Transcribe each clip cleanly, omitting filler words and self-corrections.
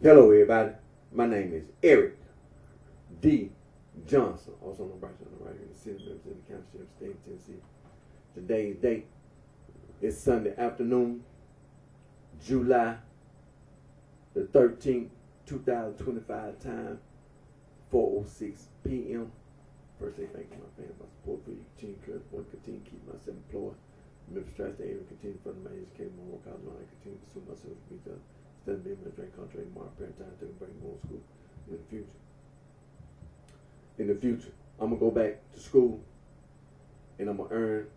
Hello, everybody. My name is Eric D. Johnson, also known as BrightShine, right here in the city of Memphis, County Sheriff, State of Tennessee. Today's date is Sunday afternoon, July the 13th, 2025. Time 4:06 p.m. First, I thank you, my family, my support for you. Continue to keep myself employed. Memphis Tri-State area, continue to further my education, my work out line, continue to pursue myself to be done. Instead of being a drink contract, my parent time to bring more school in the future. In the future, I'm gonna go back to school and I'm gonna earn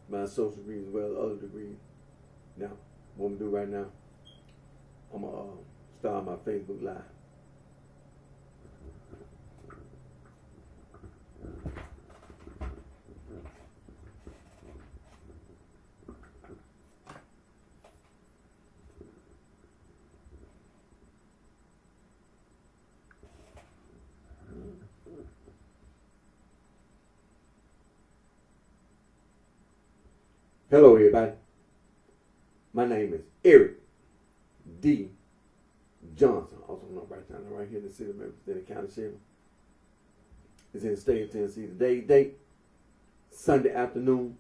my associate degree as well as other degrees. Now, what I'm gonna do right now, I'm gonna start my Facebook Live. Hello, everybody. My name is Eric D. Johnson, also known as BrightShine, right here in the city of Memphis, in the county sheriff. It's in the state of Tennessee. Today's date, Sunday afternoon,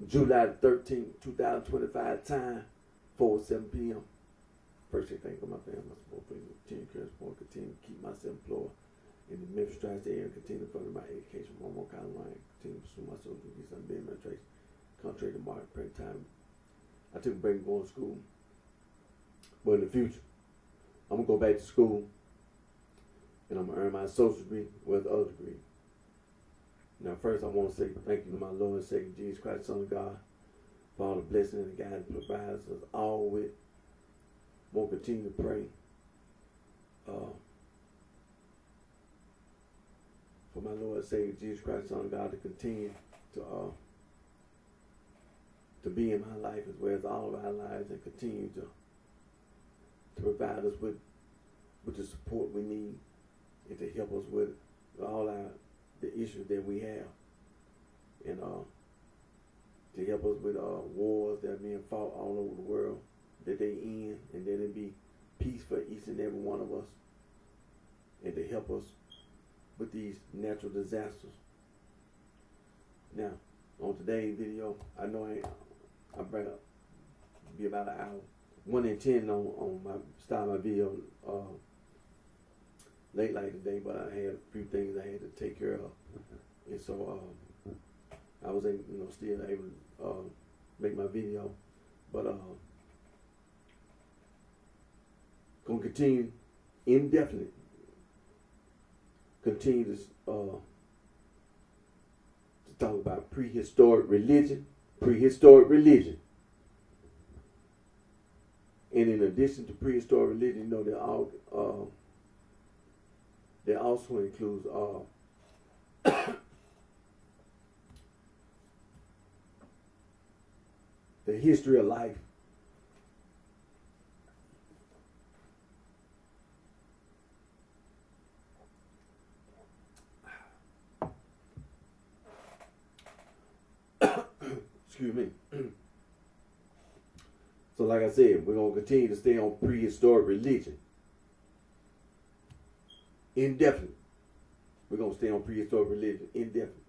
July the 13th, 2025. Time 4:07 p.m. First, I thank you for my family, my support for you. Continue to keep myself employed in the Memphis Tri-State area. Continue to further my education, one more kind of line. Continue to pursue myself to be some being administration. Contrary to my parent time, I took a break from going to school. But in the future, I'm gonna go back to school and I'm gonna earn my associate degree with other degree. Now, first, I want to say thank you to my Lord and Savior Jesus Christ, Son of God, for all the blessings and the guidance He provides us all with. We'll continue to pray for my Lord and Savior Jesus Christ, Son of God, to continue to be in my life as well as all of our lives, and continue to provide us with the support we need and to help us with all the issues that we have, and to help us with wars that are being fought all over the world, that they end and that it be peace for each and every one of us, and to help us with these natural disasters. Now, on today's video, I know I bring up be about an hour. 1 in 10 on my start my video late like today, but I had a few things I had to take care of, and so I was still able to make my video, but gonna continue indefinitely. Continue to talk about prehistoric religion. And in addition to prehistoric religion, that also includes the history of life. Excuse me. So like I said, we're going to continue to stay on prehistoric religion indefinitely. We're going to stay on prehistoric religion indefinitely.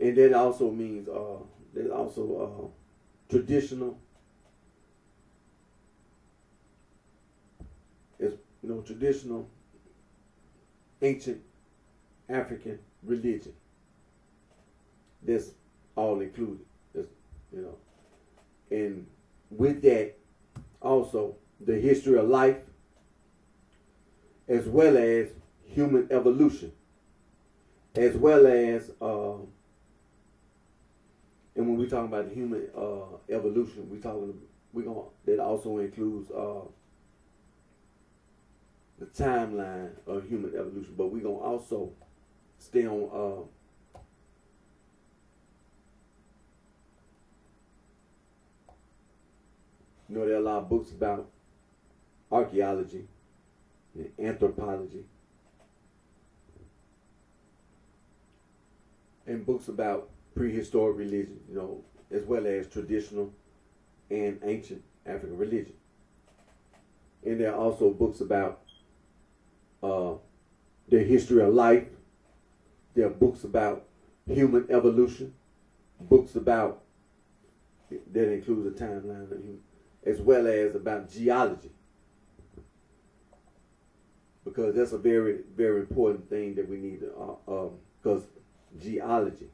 And that also means there's also traditional, traditional ancient African religion. That's all included. And with that, also the history of life, as well as human evolution, as well as and when we talk about human evolution, that also includes the timeline of human evolution. But we're gonna also stay on there are a lot of books about archaeology and anthropology, and books about prehistoric religion, as well as traditional and ancient African religion. And there are also books about the history of life. There are books about human evolution, books about, that includes a timeline of human, as well as about geology. Because that's a very, very important thing that we need to, because geology,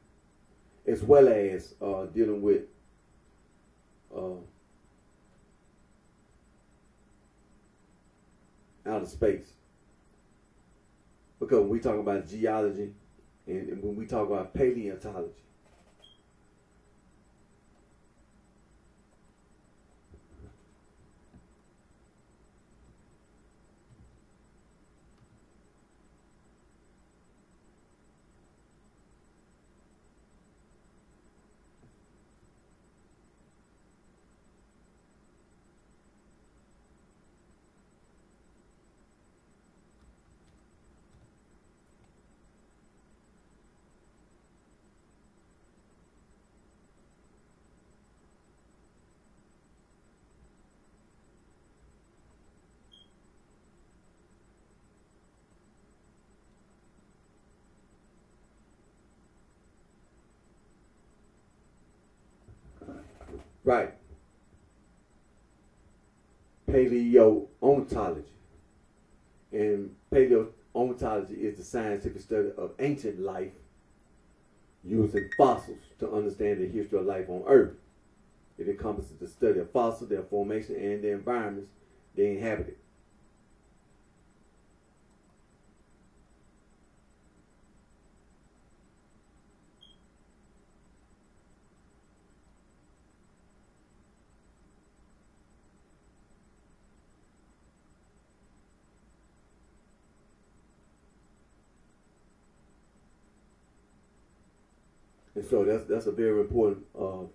as well as dealing with outer space. Because when we talk about geology and when we talk about paleontology, right? Paleontology. And paleontology is the scientific study of ancient life using fossils to understand the history of life on Earth. It encompasses the study of fossils, their formation, and the environments they inhabited. And so that's a very important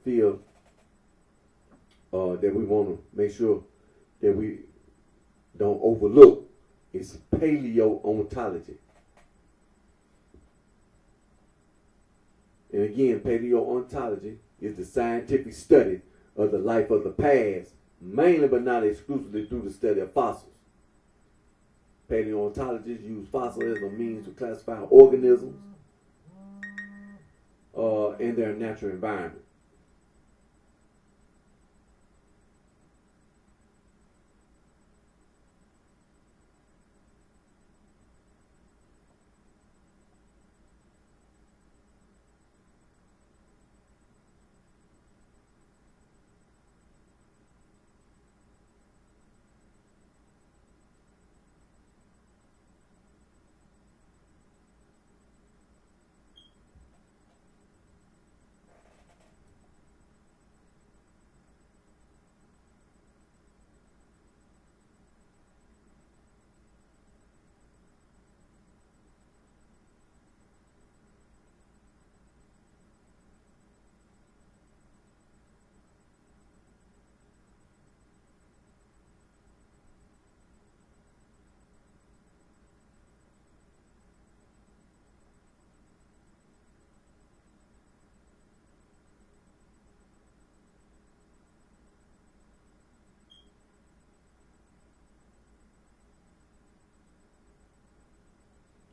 field that we want to make sure that we don't overlook. It's paleontology. And again, paleontology is the scientific study of the life of the past, mainly but not exclusively through the study of fossils. Paleontologists use fossils as a means to classify organisms in their natural environment.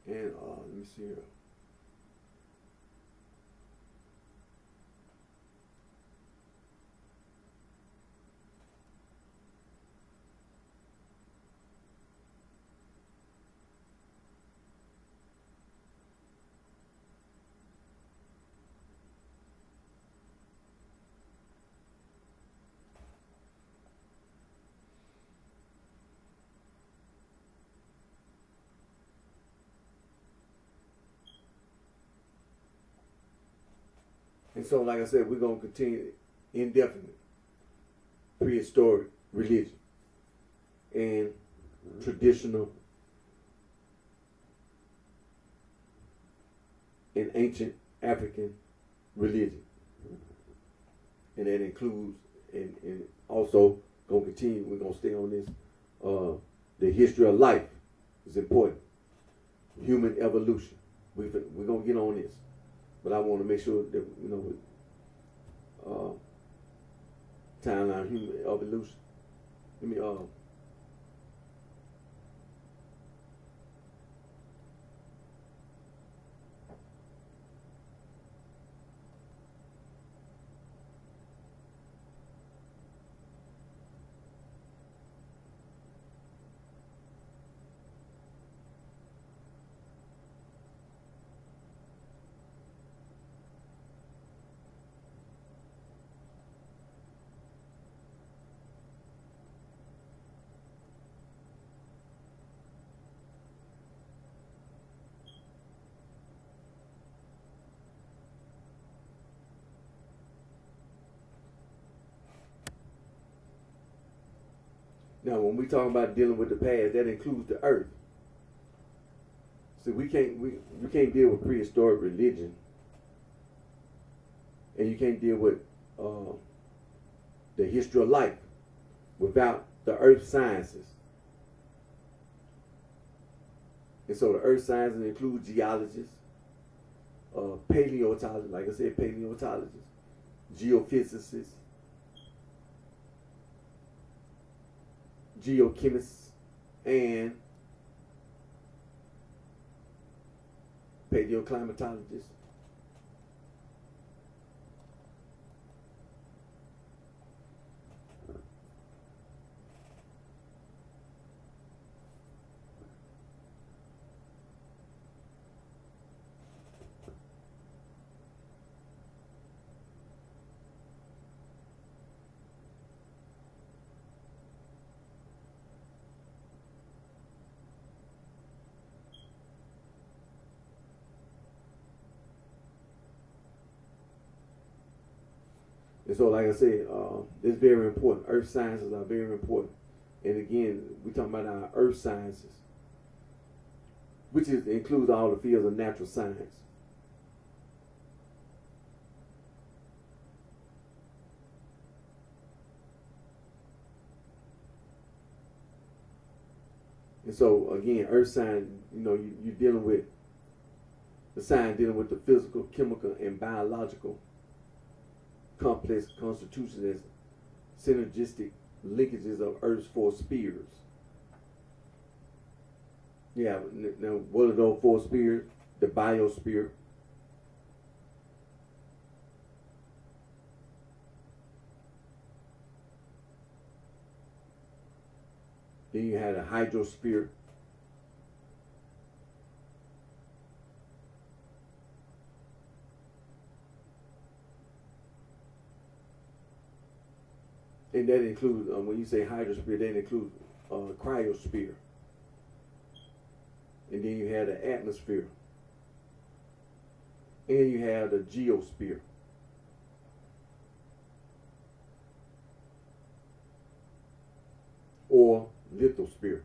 And let me see here. And so, like I said, we're going to continue indefinitely. Prehistoric religion and traditional and ancient African religion. And that includes, and also going to continue, we're going to stay on this, the history of life is important. Human evolution. We're going to get on this. But I want to make sure that, timeline, human evolution. Let me Now, when we talk about dealing with the past, that includes the earth. So you can't deal with prehistoric religion, and you can't deal with the history of life without the earth sciences. And so the earth sciences include geologists, paleontologists, like I said, paleontologists, geophysicists, geochemists, and paleoclimatologists. And so, like I said, it's very important. Earth sciences are very important. And again, we're talking about our earth sciences, which includes all the fields of natural science. And so, again, earth science, you're dealing with the science dealing with the physical, chemical, and biological complex constitutions as synergistic linkages of Earth's four spheres. Yeah, now what are those four spheres? The biosphere, then you had a hydrosphere, and that includes, when you say hydrosphere, that includes cryosphere. And then you have the atmosphere. And you have the geosphere. Or lithosphere.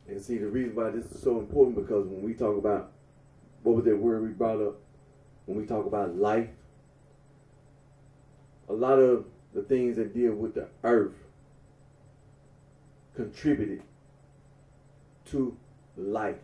And see, the reason why this is so important, because when we talk about, what was that word we brought up? When we talk about life, a lot of the things that deal with the earth contributed to life.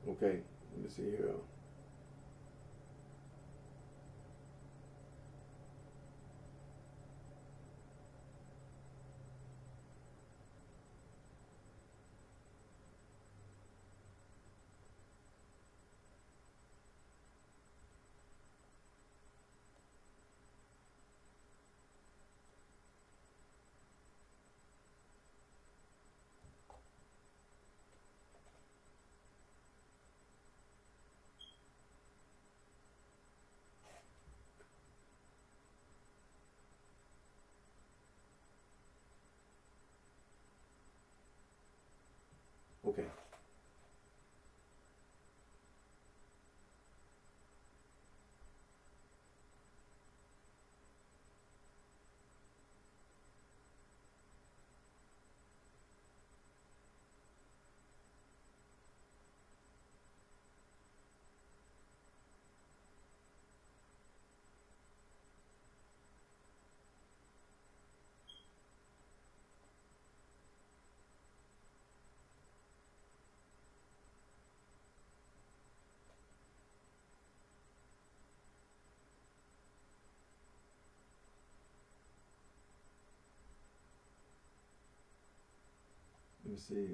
Okay, let me see here. me see.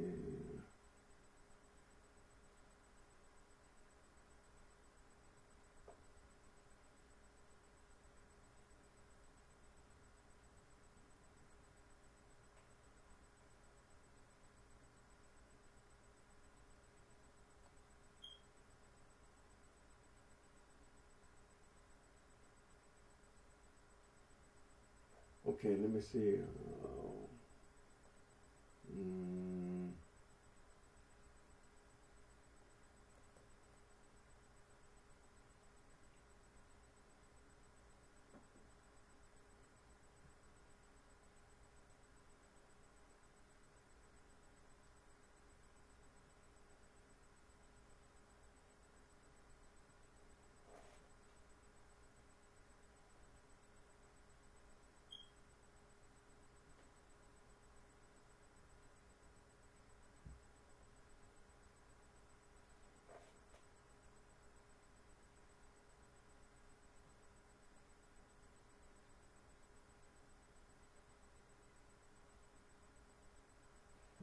Okay, let me see.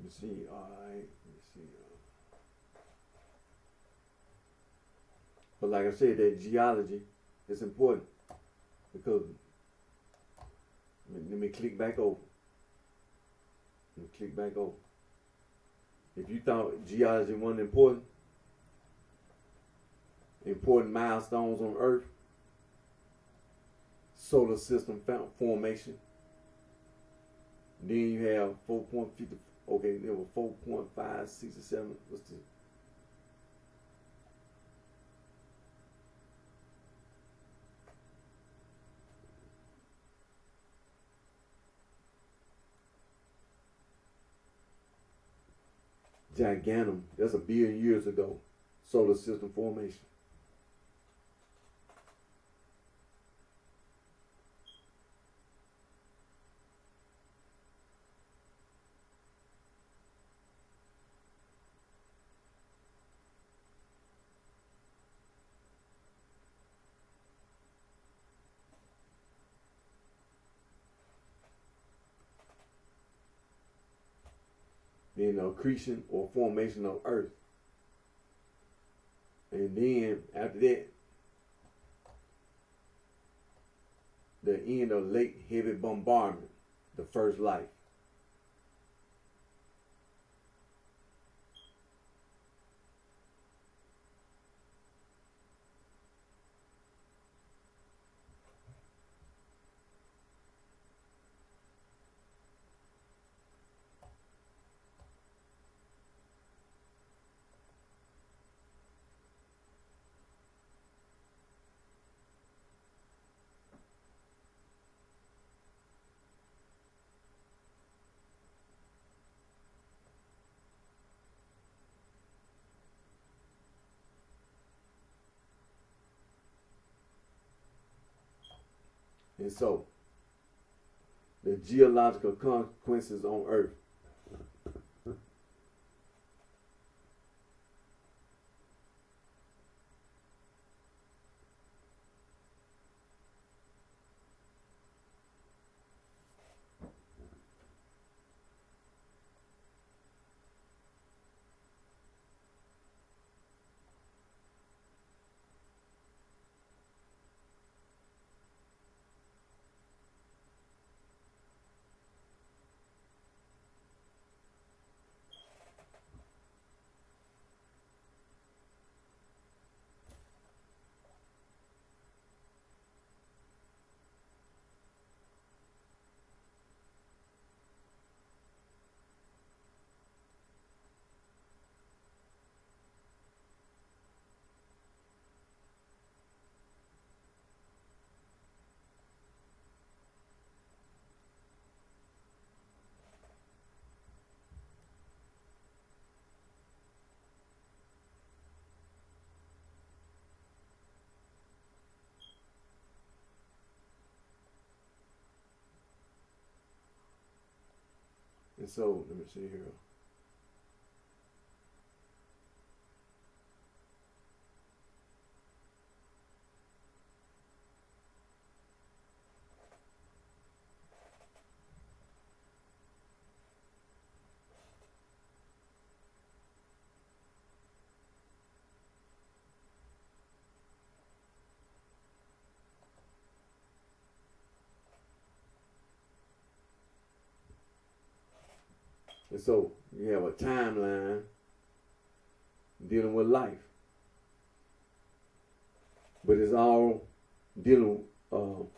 Let me see. All right. Let me see. But like I said, that geology is important because let me click back over. Let me click back over. If you thought geology wasn't important milestones on Earth, solar system formation. Then you have 4.50. Okay, there were 4.567. What's the gigantum? That's 1 billion years ago. Solar system formation. Then the accretion or formation of Earth. And then after that, the end of late heavy bombardment, the first life. And so, the geological consequences on Earth. And so, let me see here. And so you have a timeline dealing with life. But it's all dealing of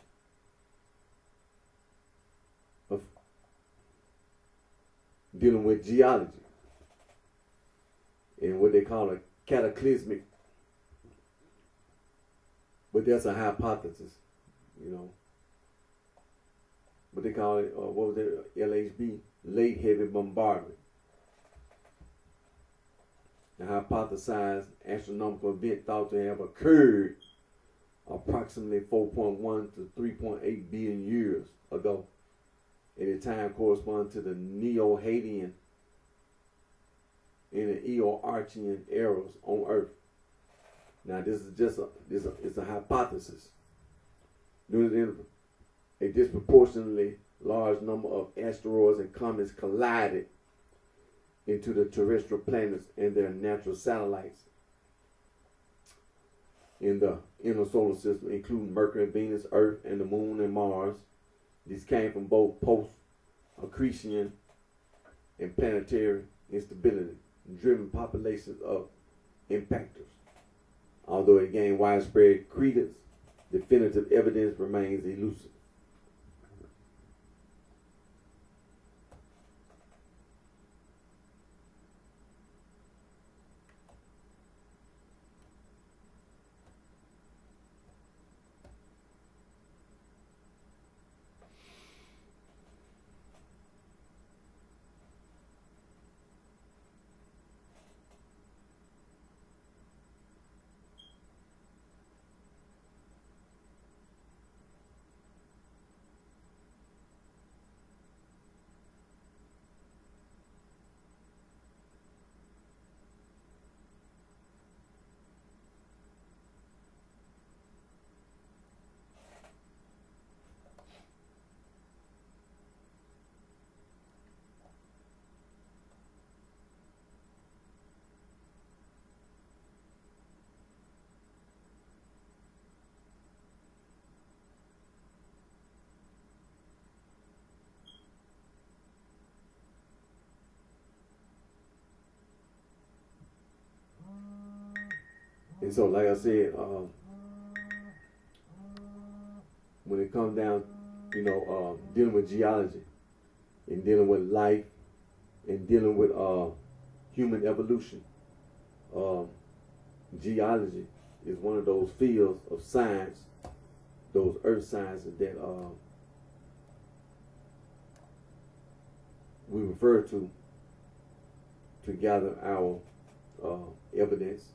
dealing with geology and what they call a cataclysmic. But that's a hypothesis, you know. What they call it, what was it, LHB, late heavy bombardment. A hypothesized astronomical event thought to have occurred approximately 4.1 to 3.8 billion years ago. At a time corresponding to the Neo-Hadean and the Eoarchean eras on Earth. Now this is just it's a hypothesis. During the interval, a disproportionately large number of asteroids and comets collided into the terrestrial planets and their natural satellites in the inner solar system, including Mercury, Venus, Earth, and the Moon and Mars. These came from both post-accretion and planetary instability, driven populations of impactors. Although it gained widespread credence, definitive evidence remains elusive. And so, like I said, when it comes down, dealing with geology and dealing with life and dealing with human evolution, geology is one of those fields of science, those earth sciences that we refer to gather our evidence.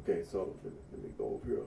Okay, so let me go over here.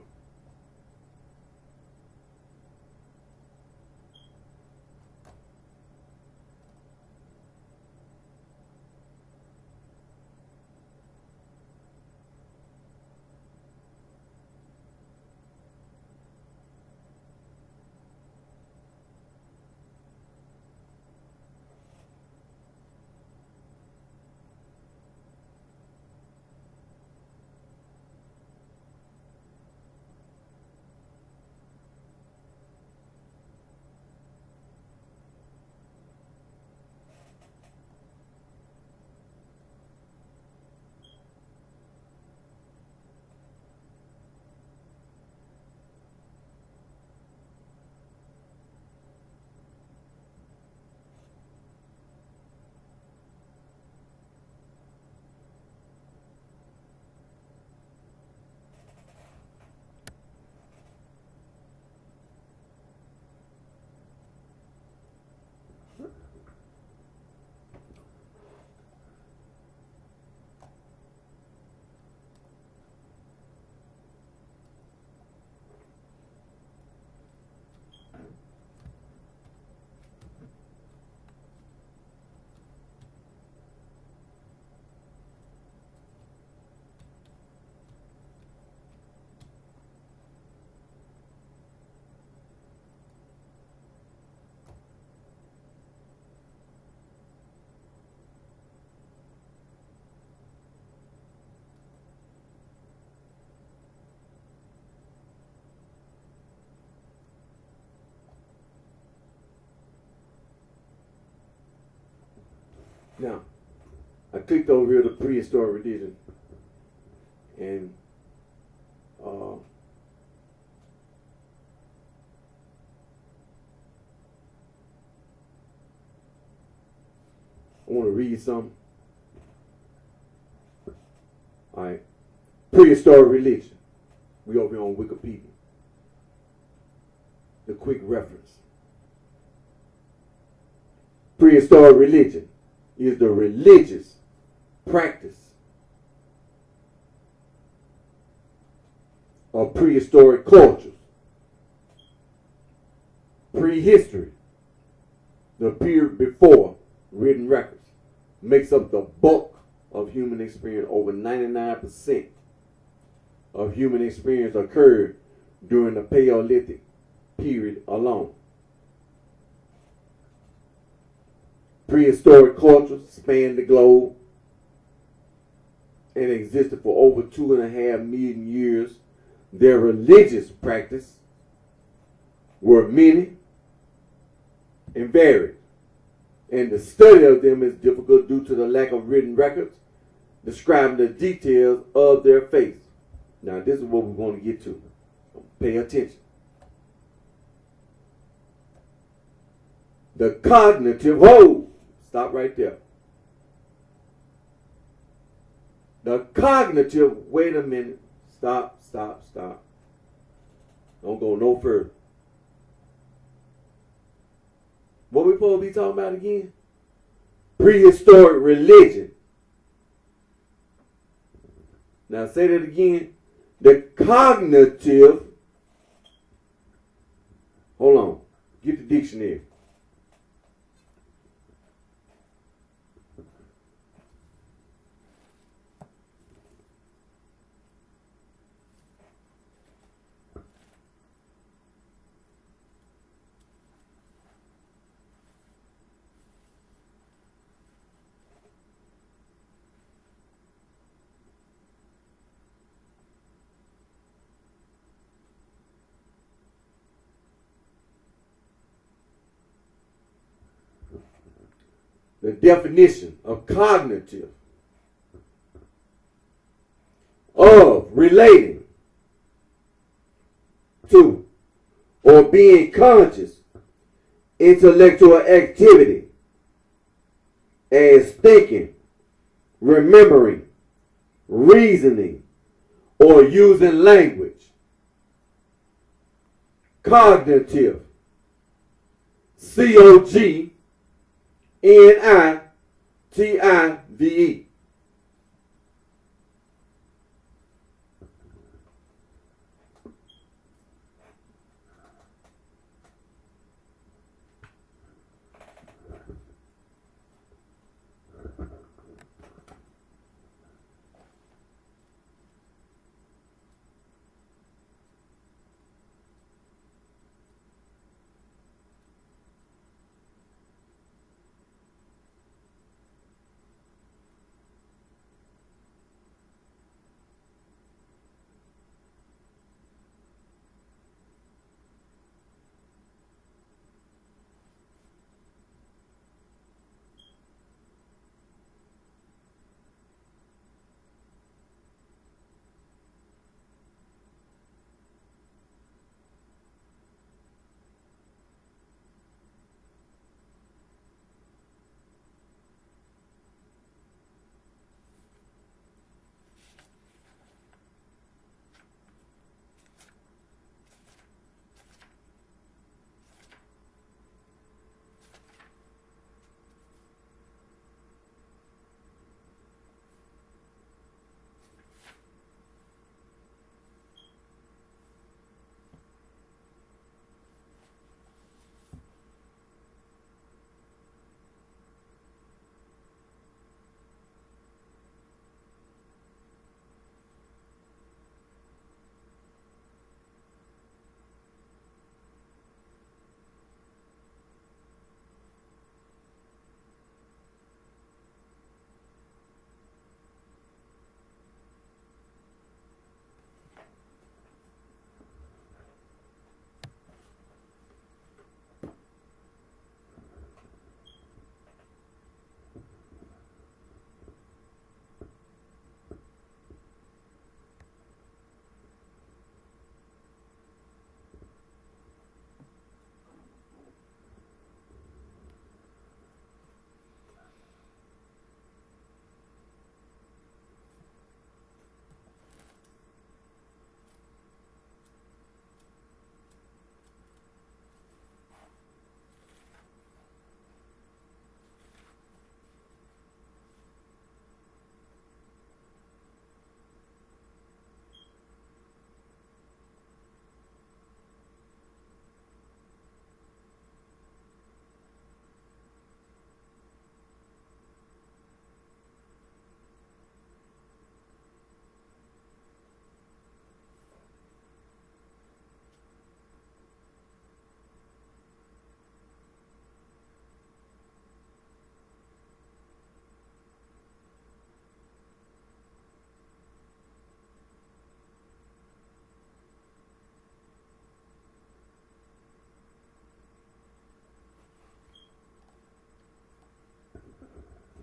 Now, I clicked over here to prehistoric religion, and I want to read some. All right. Prehistoric religion. We over here on Wikipedia. The quick reference. Prehistoric religion is the religious practice of prehistoric cultures. Prehistory, the period before written records, makes up the bulk of human experience. Over 99% of human experience occurred during the Paleolithic period alone. Prehistoric cultures spanned the globe and existed for over 2.5 million years. Their religious practice were many and varied, and the study of them is difficult due to the lack of written records describing the details of their faith. Now, this is what we're going to get to. Pay attention. The cognitive, stop right there. The cognitive, wait a minute, stop. Don't go no further. What we supposed to be talking about again? Prehistoric religion. Now say that again. The cognitive, hold on, get the dictionary. The definition of cognitive of relating to or being conscious intellectual activity as thinking, remembering, reasoning, or using language. Cognitive. COGNITIVE.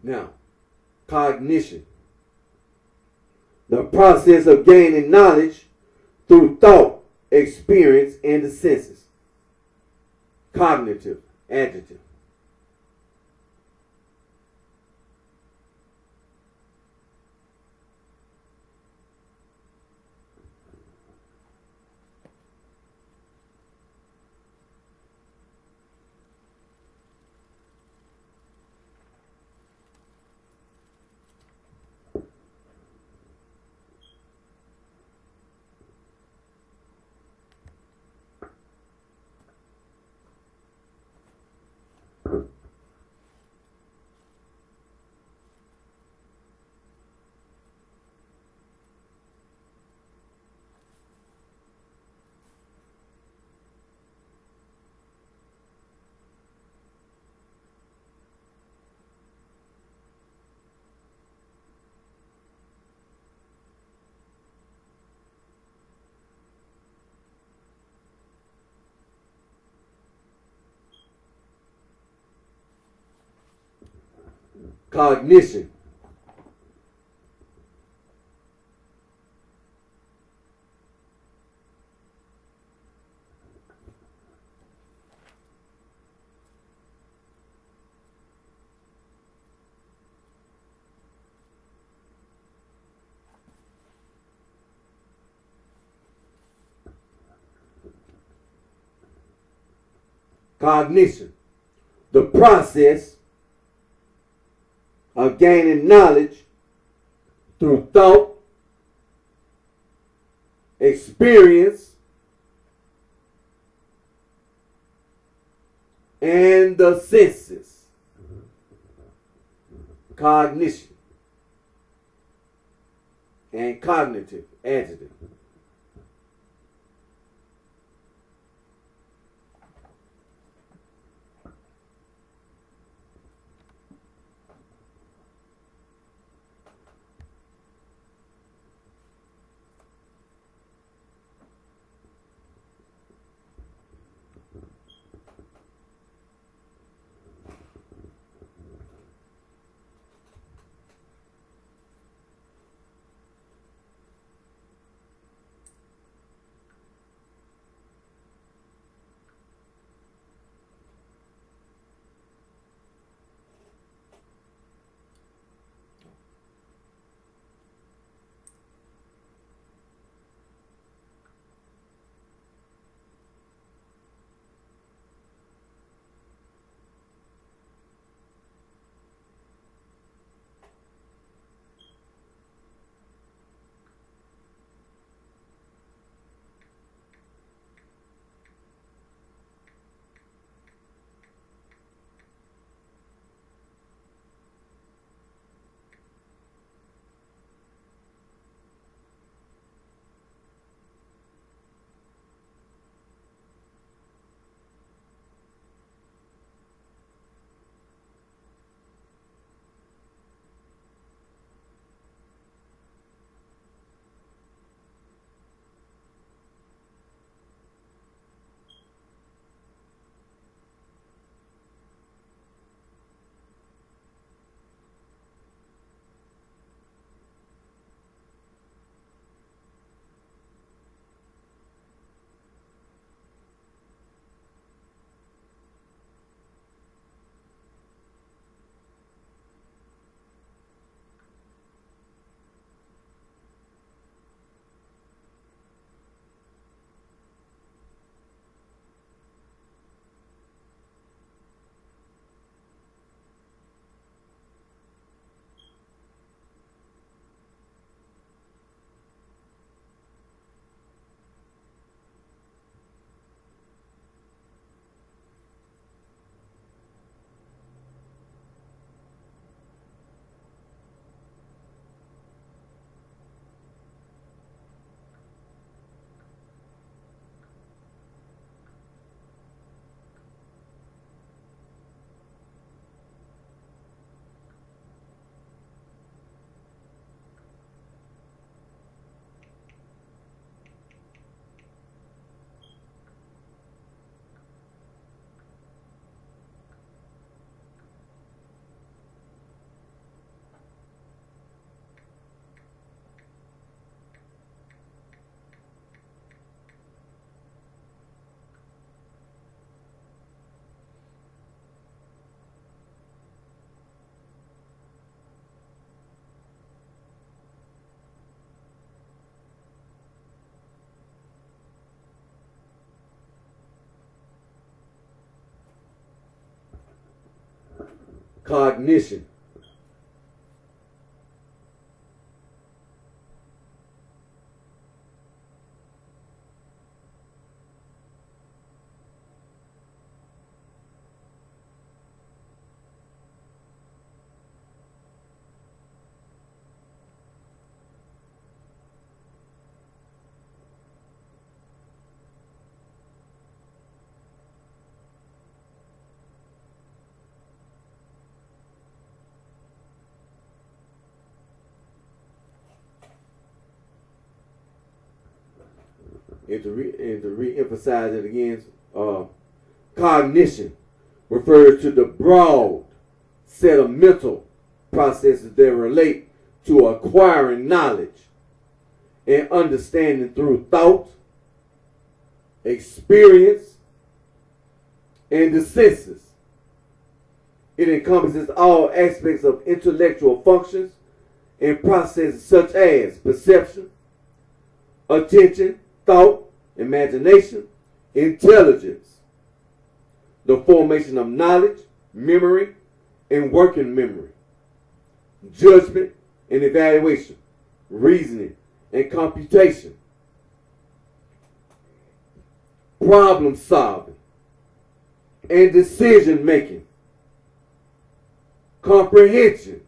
Now, cognition. The process of gaining knowledge through thought, experience, and the senses. Cognitive, adjective. Cognition. Cognition. The process of gaining knowledge through thought, experience, and the senses. Cognition and cognitive, adjective. cognition. And to re-emphasize it again, cognition refers to the broad set of mental processes that relate to acquiring knowledge and understanding through thought, experience, and the senses. It encompasses all aspects of intellectual functions and processes such as perception, attention, thought, imagination, intelligence, the formation of knowledge, memory, and working memory, judgment and evaluation, reasoning and computation, problem solving, and decision making, comprehension,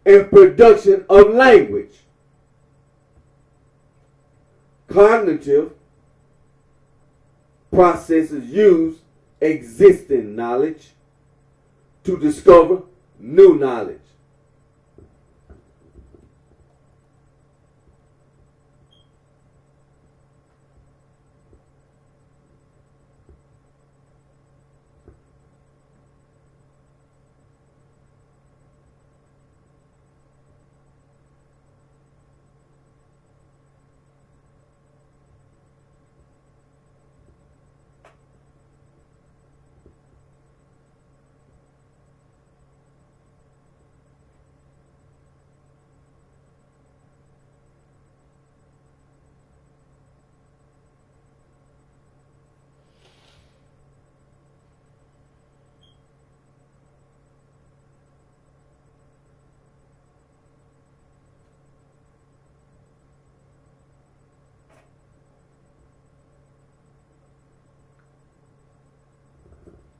and production of language. Cognitive processes use existing knowledge to discover new knowledge.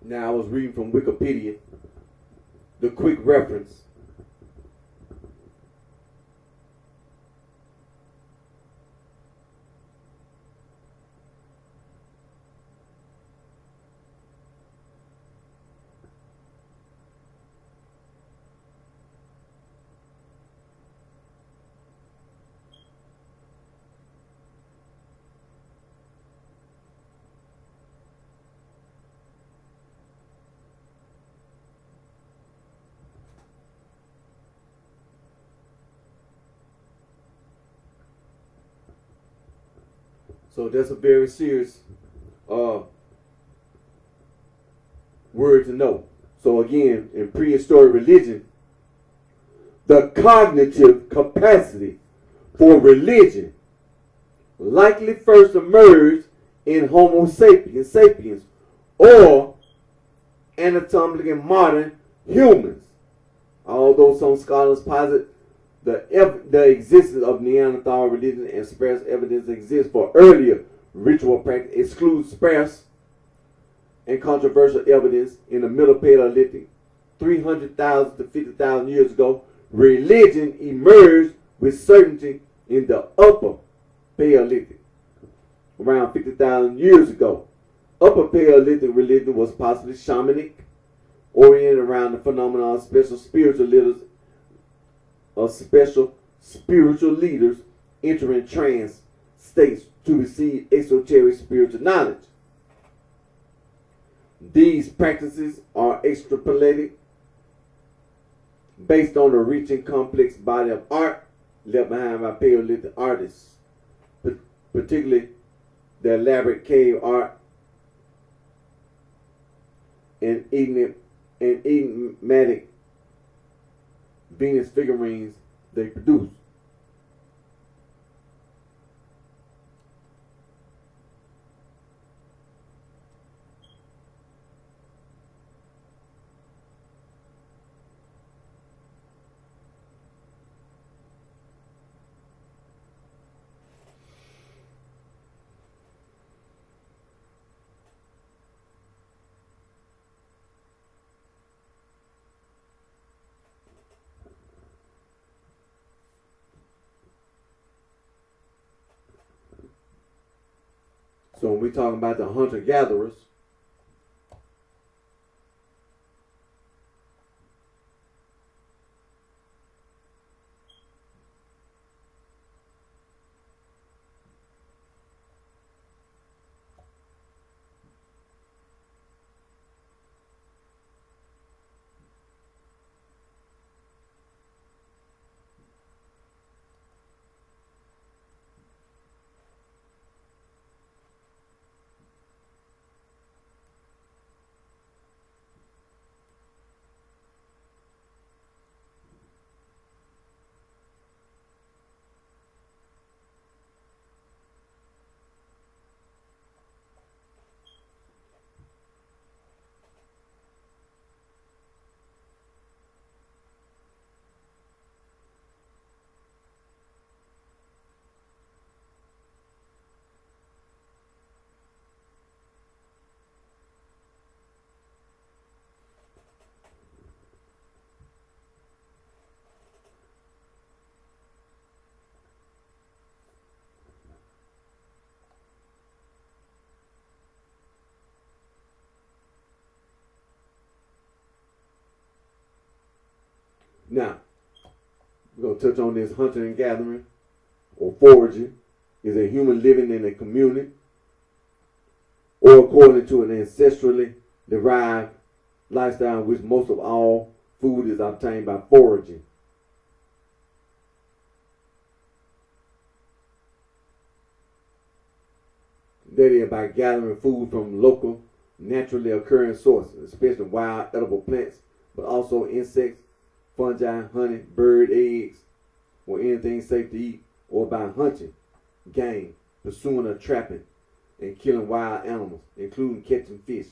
Now, I was reading from Wikipedia, the quick reference. So that's a very serious word to know. So again, in prehistoric religion, the cognitive capacity for religion likely first emerged in Homo sapiens or anatomically modern humans. Although some scholars posit the existence of Neanderthal religion and sparse evidence exists for earlier ritual practice excludes sparse and controversial evidence in the Middle Paleolithic. 300,000 to 50,000 years ago, religion emerged with certainty in the Upper Paleolithic. Around 50,000 years ago, Upper Paleolithic religion was possibly shamanic, oriented around the phenomenon of special spiritual leaders entering trance states to receive esoteric spiritual knowledge. These practices are extrapolated based on the rich and complex body of art left behind by Paleolithic artists, particularly the elaborate cave art and enigmatic Venus figurines they produce. So when we're talking about the hunter-gatherers, now we're going to touch on this hunting and gathering or foraging is a human living in a community or according to an ancestrally derived lifestyle in which most of all food is obtained by foraging. That is by gathering food from local, naturally occurring sources, especially wild edible plants, but also insects, fungi, honey, bird eggs, or anything safe to eat, or by hunting game, pursuing or trapping, and killing wild animals, including catching fish.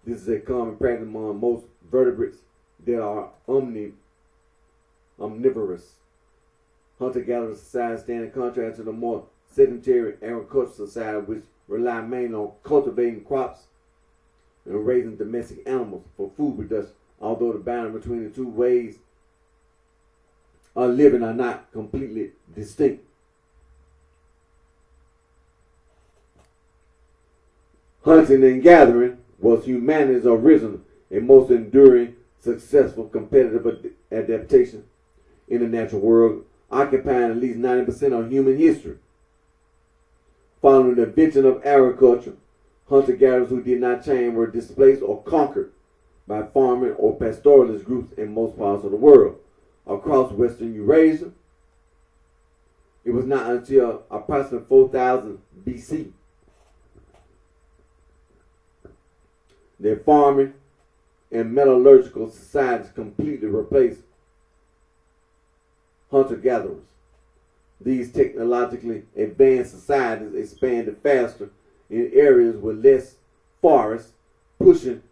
This is a common practice among most vertebrates that are omnivorous. Hunter-gatherer societies stand in contrast to the more sedentary agricultural society, which rely mainly on cultivating crops and raising domestic animals for food production. Although the boundary between the two ways of living are not completely distinct. Hunting and gathering was humanity's original and most enduring, successful competitive adaptation in the natural world, occupying at least 90% of human history. Following the invention of agriculture, hunter-gatherers who did not change were displaced or conquered by farming or pastoralist groups in most parts of the world. Across Western Eurasia, it was not until approximately 4000 BC that farming and metallurgical societies completely replaced hunter-gatherers. These technologically advanced societies expanded faster in areas with less forests, pushing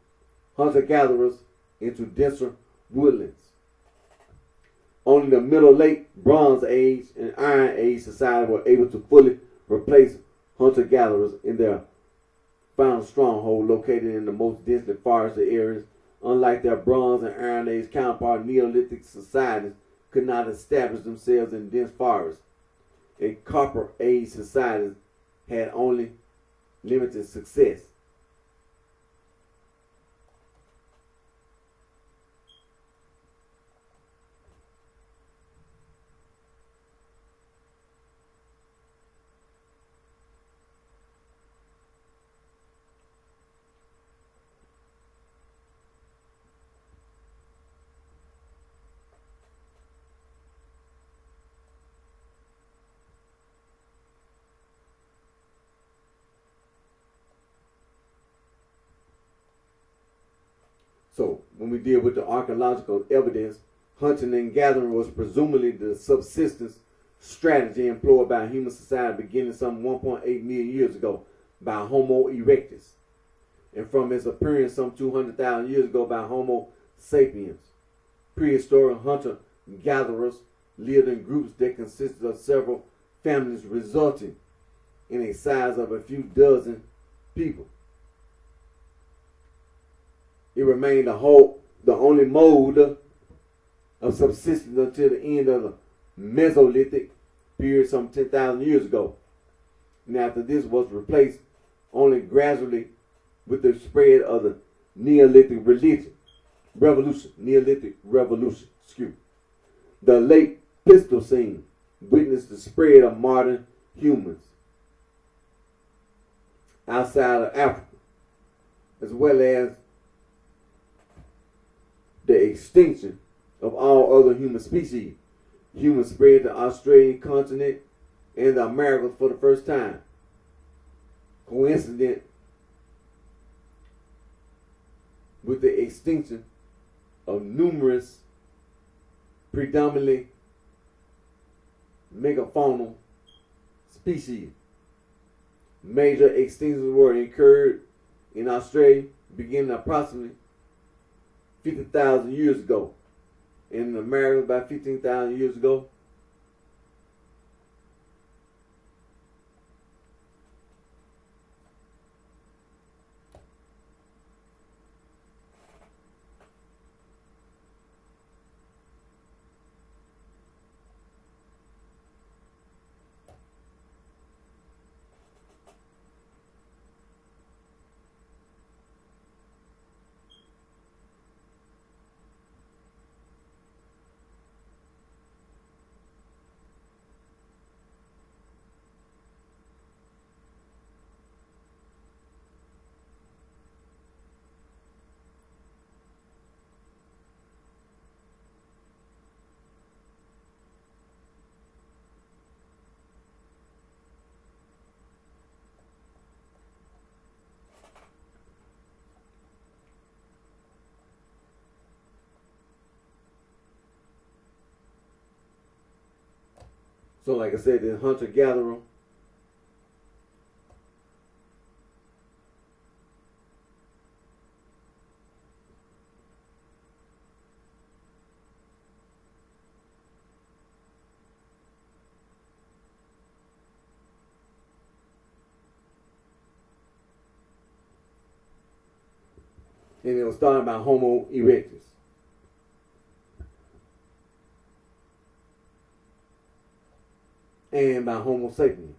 hunter-gatherers into denser woodlands. Only the Middle Late Bronze Age and Iron Age society were able to fully replace hunter-gatherers in their final stronghold located in the most densely forested areas. Unlike their Bronze and Iron Age counterpart, Neolithic societies could not establish themselves in dense forests. A Copper Age society had only limited success. So when we deal with the archaeological evidence, hunting and gathering was presumably the subsistence strategy employed by human society beginning some 1.8 million years ago by Homo erectus, and from its appearance some 200,000 years ago by Homo sapiens. Prehistoric hunter-gatherers lived in groups that consisted of several families, resulting in a size of a few dozen people. It remained the only mode of subsistence until the end of the Mesolithic period some 10,000 years ago. And after this was replaced only gradually with the spread of the Neolithic revolution. The late Pleistocene witnessed the spread of modern humans outside of Africa, as well as the extinction of all other human species. Humans spread the Australian continent and the Americas for the first time. Coincident with the extinction of numerous predominantly megafaunal species. Major extinctions were incurred in Australia beginning approximately 50,000 years ago. In America, about 15,000 years ago. So like I said, the hunter-gatherer and it was started by Homo erectus. And by Homo sapiens.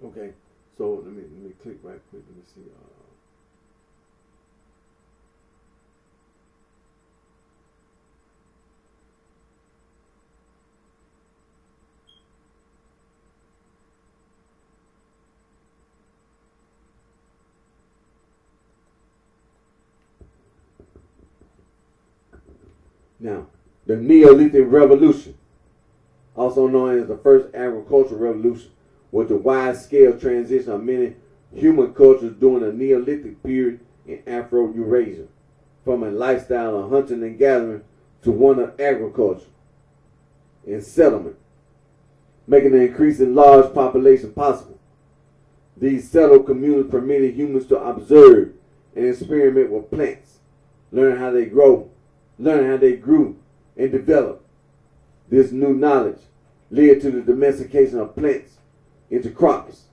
Okay, so let me click right quick. Let me see. Now, the Neolithic Revolution, also known as the first agricultural revolution, was the wide-scale transition of many human cultures during the Neolithic period in Afro-Eurasia, from a lifestyle of hunting and gathering to one of agriculture and settlement, making an increase in large population possible. These settled communities permitted humans to observe and experiment with plants, learn how they grew and developed. This new knowledge led to the domestication of plants into crops.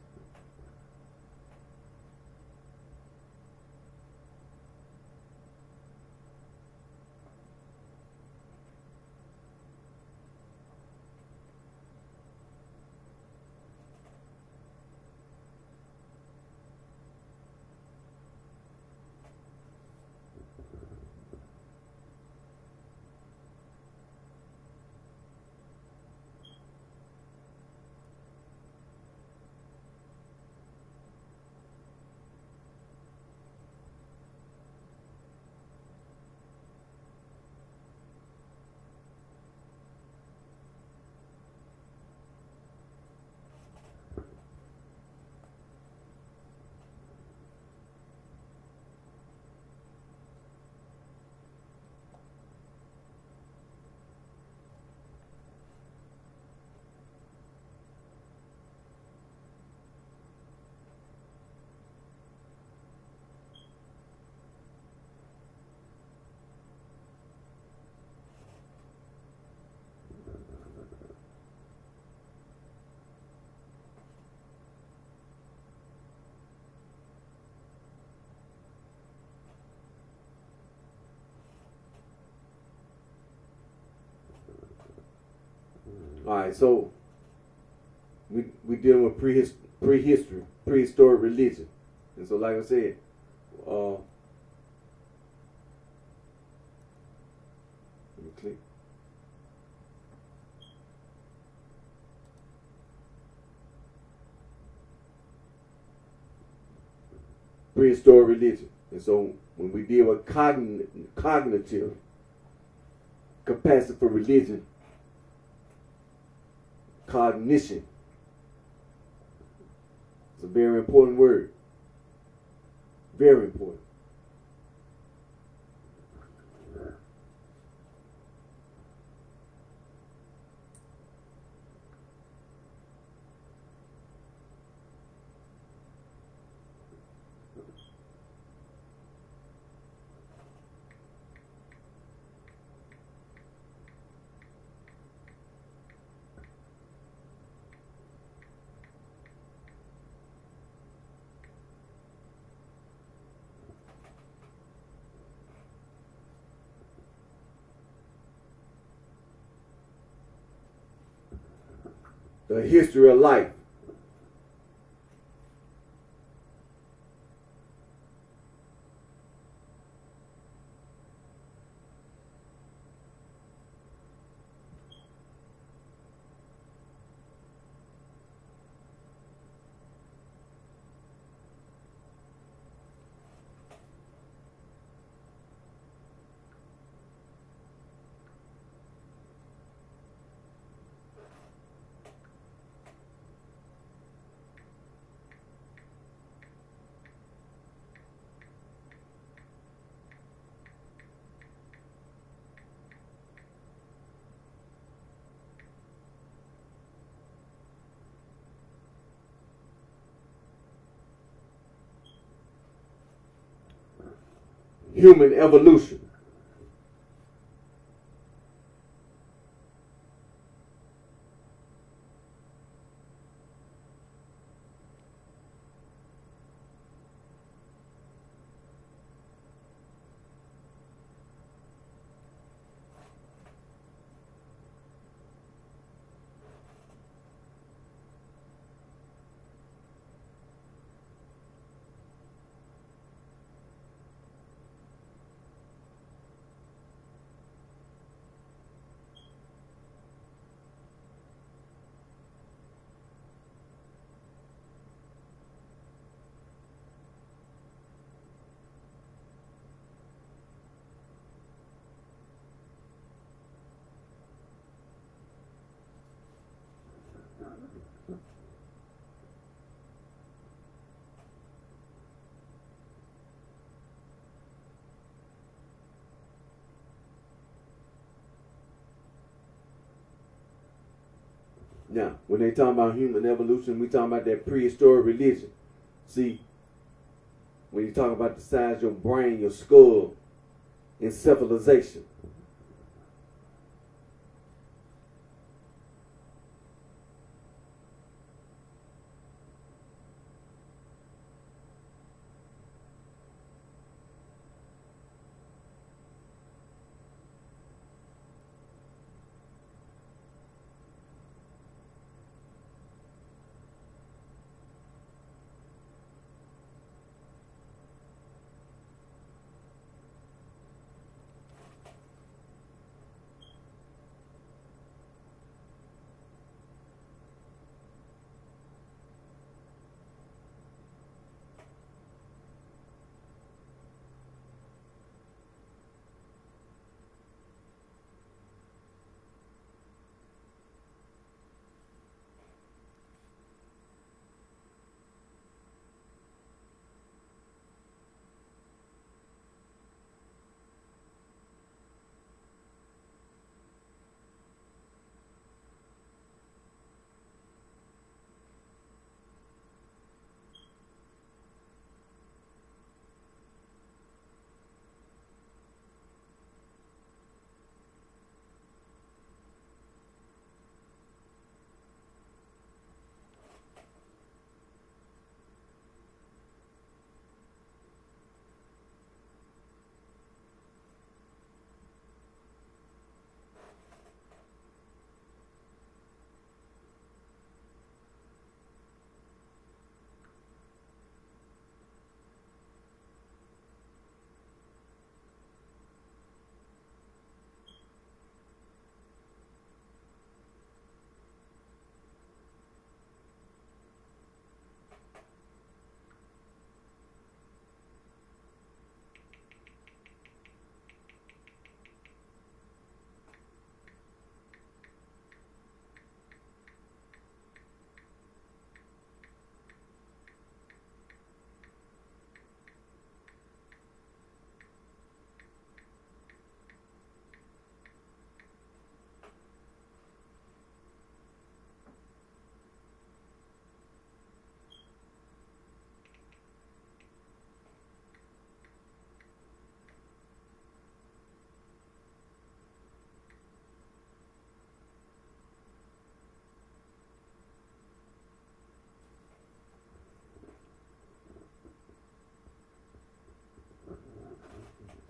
All right, so we dealing with prehistoric religion, and so like I said, let me click. Prehistoric religion, and so when we deal with cognitive capacity for religion, cognition. It's a very important word. Very important. The history of life. Human evolution. Now, when they talk about human evolution, we talking about that prehistoric religion. See, when you talk about the size of your brain, your skull, encephalization.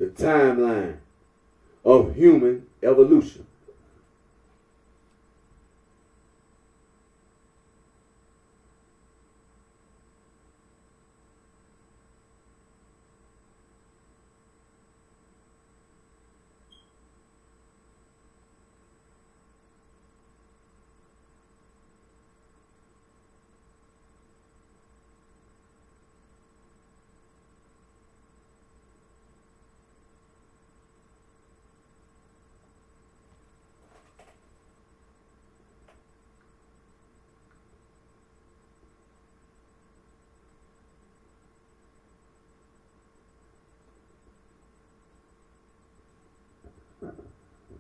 the timeline of human evolution.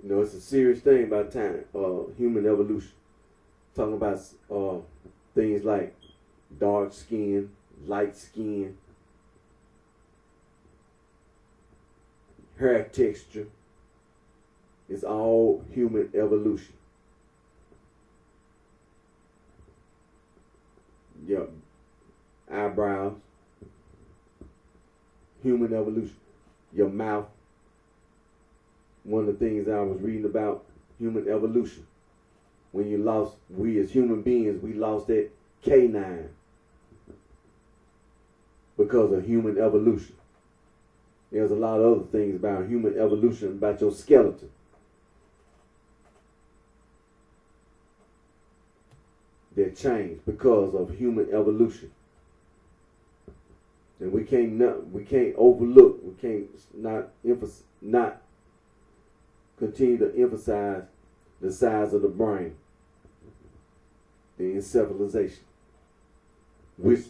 You know, it's a serious thing about time, human evolution. Talking about things like dark skin, light skin, hair texture. It's all human evolution. Your eyebrows, human evolution. Your mouth. One of the things I was reading about human evolution. When we as human beings, we lost that canine because of human evolution. There's a lot of other things about human evolution, about your skeleton. That changed because of human evolution. And we can't overlook, we can't not continue to emphasize the size of the brain, the encephalization, which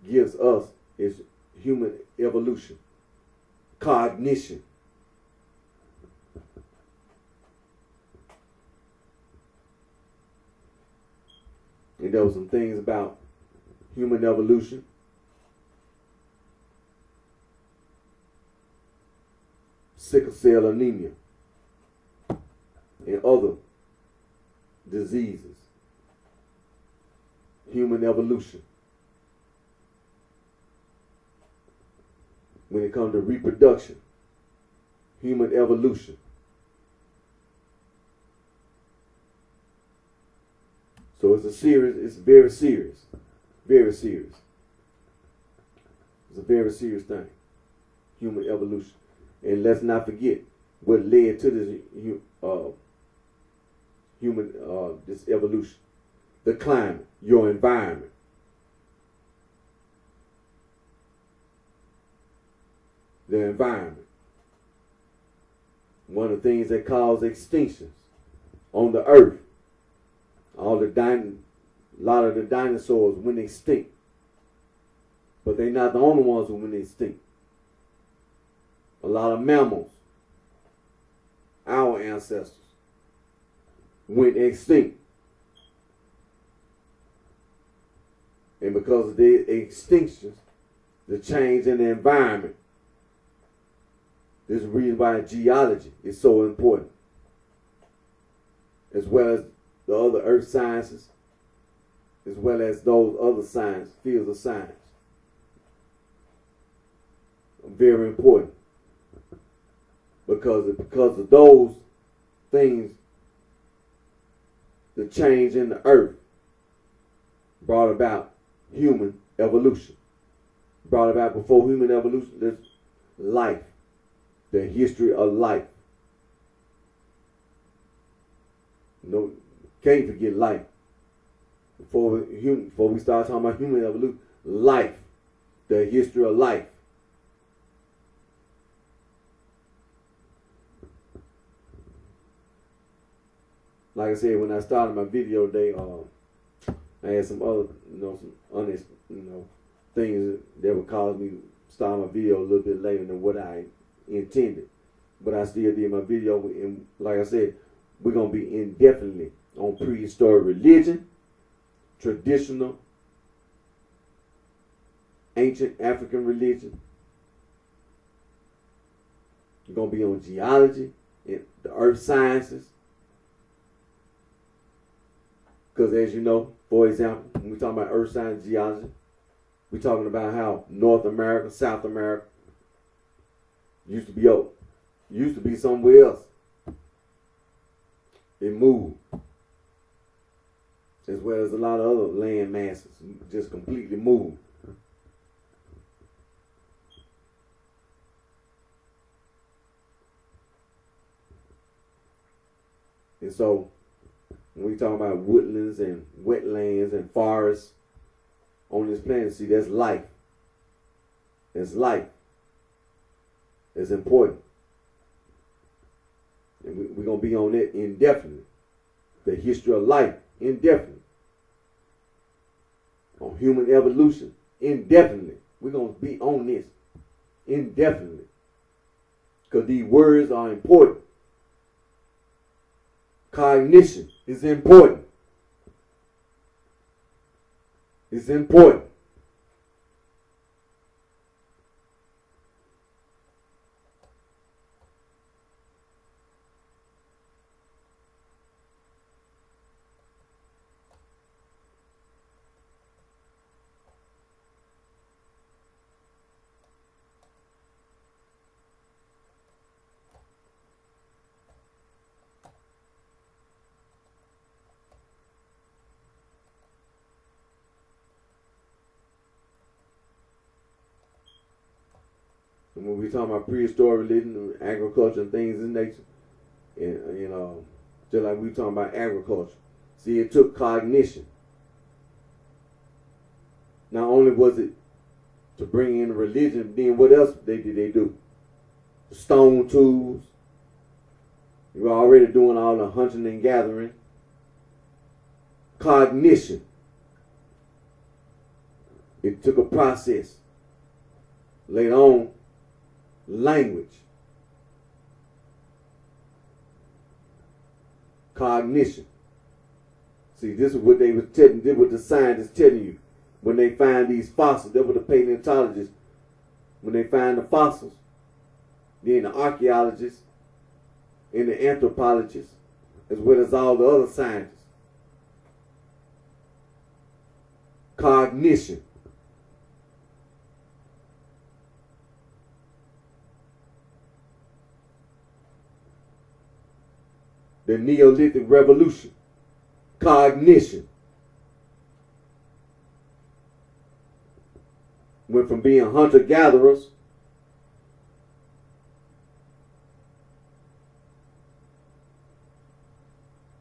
gives us is human evolution, cognition. And there were some things about human evolution. Sickle cell anemia and other diseases. Human evolution. When it comes to reproduction, human evolution. So it's very serious. Very serious. It's a very serious thing. Human evolution. And let's not forget what led to this this evolution. The climate, your environment. The environment. One of the things that cause extinctions on the earth. A lot of the dinosaurs went extinct. But they're not the only ones who went extinct. A lot of mammals, our ancestors, went extinct. And because of the extinctions, the change in the environment, this is the reason why geology is so important, as well as the other earth sciences, as well as those other fields of science. Very important. Because of those things, the change in the earth brought about human evolution. Brought about before human evolution, there's life, the history of life. No, can't forget life. Before we start talking about human evolution, life, the history of life. Like I said, when I started my video today, I had some other, some honest, things that would cause me to start my video a little bit later than what I intended. But I still did my video, and like I said, we're going to be indefinitely on prehistoric religion, traditional, ancient African religion. We're going to be on geology, and the earth sciences. Because as you know, for example, when we're talking about earth science, geology, we're talking about how North America, South America, Used to be out. Used to be somewhere else. It moved. As well as a lot of other land masses just completely moved. And so, when we talk about woodlands and wetlands and forests on this planet, see, that's life. That's life. It's important. And we're going to be on it indefinitely. The history of life, indefinitely. On human evolution, indefinitely. We're going to be on this indefinitely. Because these words are important. Cognition is important. It's important. And when we talk about prehistoric religion, agriculture, and things in nature, and just like we talking about agriculture, see, it took cognition. Not only was it to bring in religion, then what else did they do? Stone tools. You were already doing all the hunting and gathering. Cognition. It took a process. Later on, language. Cognition. See, this is what they were telling, this is what the scientists telling you. When they find these fossils, that's what the paleontologists, when they find the fossils, then the archaeologists and the anthropologists, as well as all the other scientists. Cognition. The Neolithic Revolution. Cognition. Went from being hunter-gatherers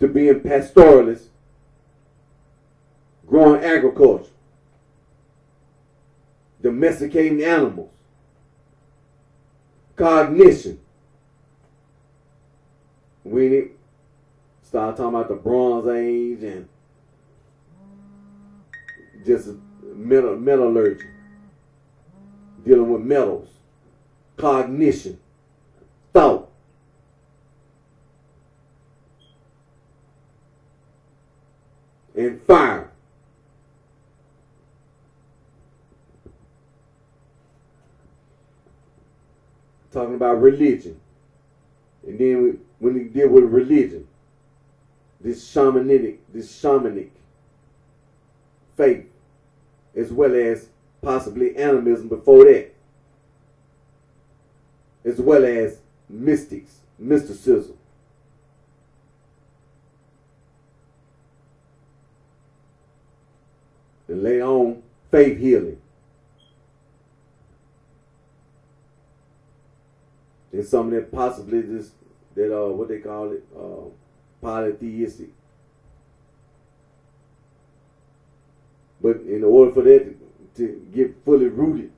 to being pastoralists, growing agriculture, domesticating animals. Cognition. We start talking about the Bronze Age and just metallurgy, dealing with metals, cognition, thought. And fire. Talking about religion. And then when we deal with religion, this shamanic faith, as well as possibly animism before that, as well as mysticism. And later on, faith healing. And some of that possibly what they call it, polytheistic. But in order for that to get fully rooted,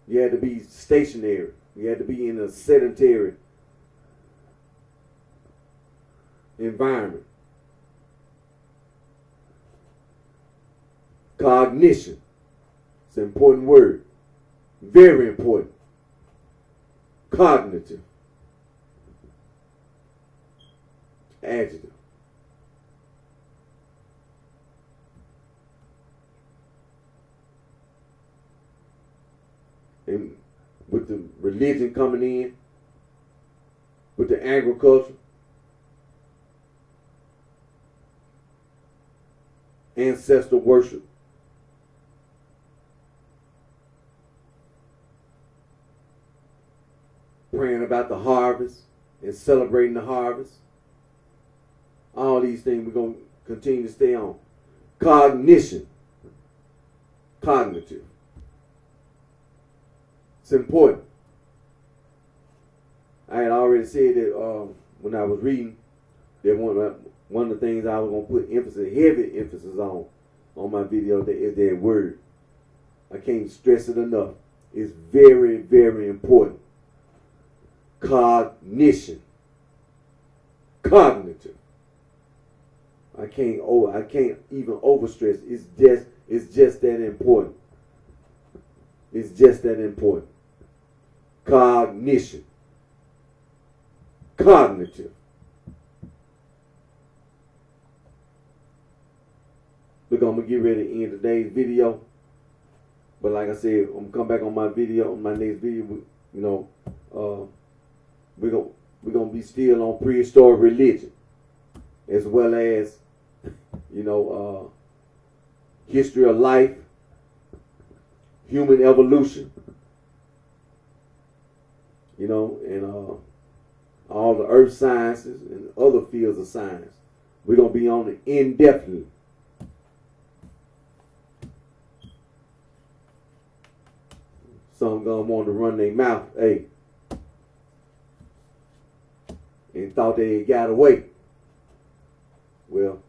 you had to be stationary. You had to be in a sedentary environment. Cognition. It's an important word. Very important. Cognitive. Adjective. And with the religion coming in, with the agriculture, ancestor worship, about the harvest and celebrating the harvest. All these things we're going to continue to stay on. Cognition. Cognitive. It's important. I had already said that when I was reading that one of the things I was going to put heavy emphasis on my video is that word. I can't stress it enough. It's very, very important. Cognition. Cognitive. I can't even overstress. It's just that important. It's just that important. Cognition. Cognitive. Look, I'm gonna get ready to end today's video. But like I said, I'm gonna come back on my next video. We're gonna be still on prehistoric religion, as well as history of life, human evolution, and all the earth sciences and other fields of science. We're gonna be on it indefinitely. Some gonna want to run their mouth, hey, and thought they had got away. Well,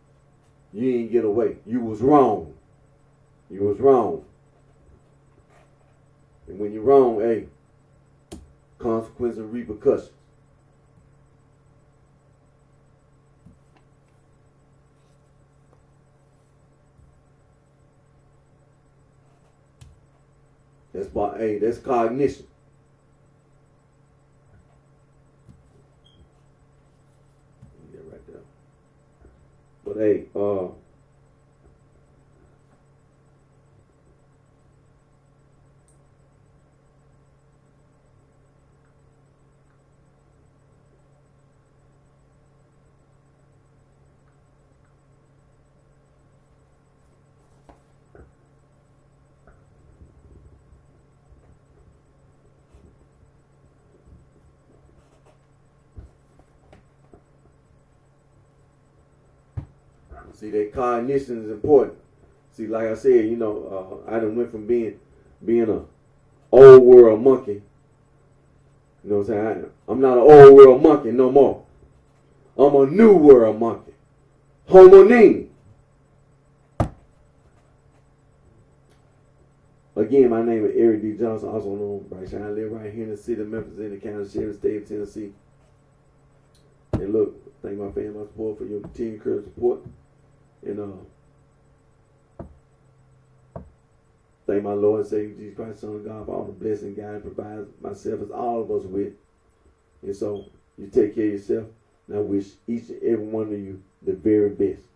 you ain't get away. You was wrong. You was wrong. And when you're wrong, hey, consequences and repercussions. That's cognition. Yeah, right there. But hey, see, that cognition is important. See, like I said, I done went from being a old world monkey. You know what I'm saying? I'm not an old world monkey no more. I'm a new world monkey. Homonine. Again, my name is Eric D. Johnson, also known as BrightShine. I live right here in the city of Memphis, in the county, Sherman State of Tennessee. And look, thank my family, my support for your continued encouragement support. And thank my Lord and Savior Jesus Christ, Son of God, for all the blessing God provides myself as all of us with. And so you take care of yourself. And I wish each and every one of you the very best.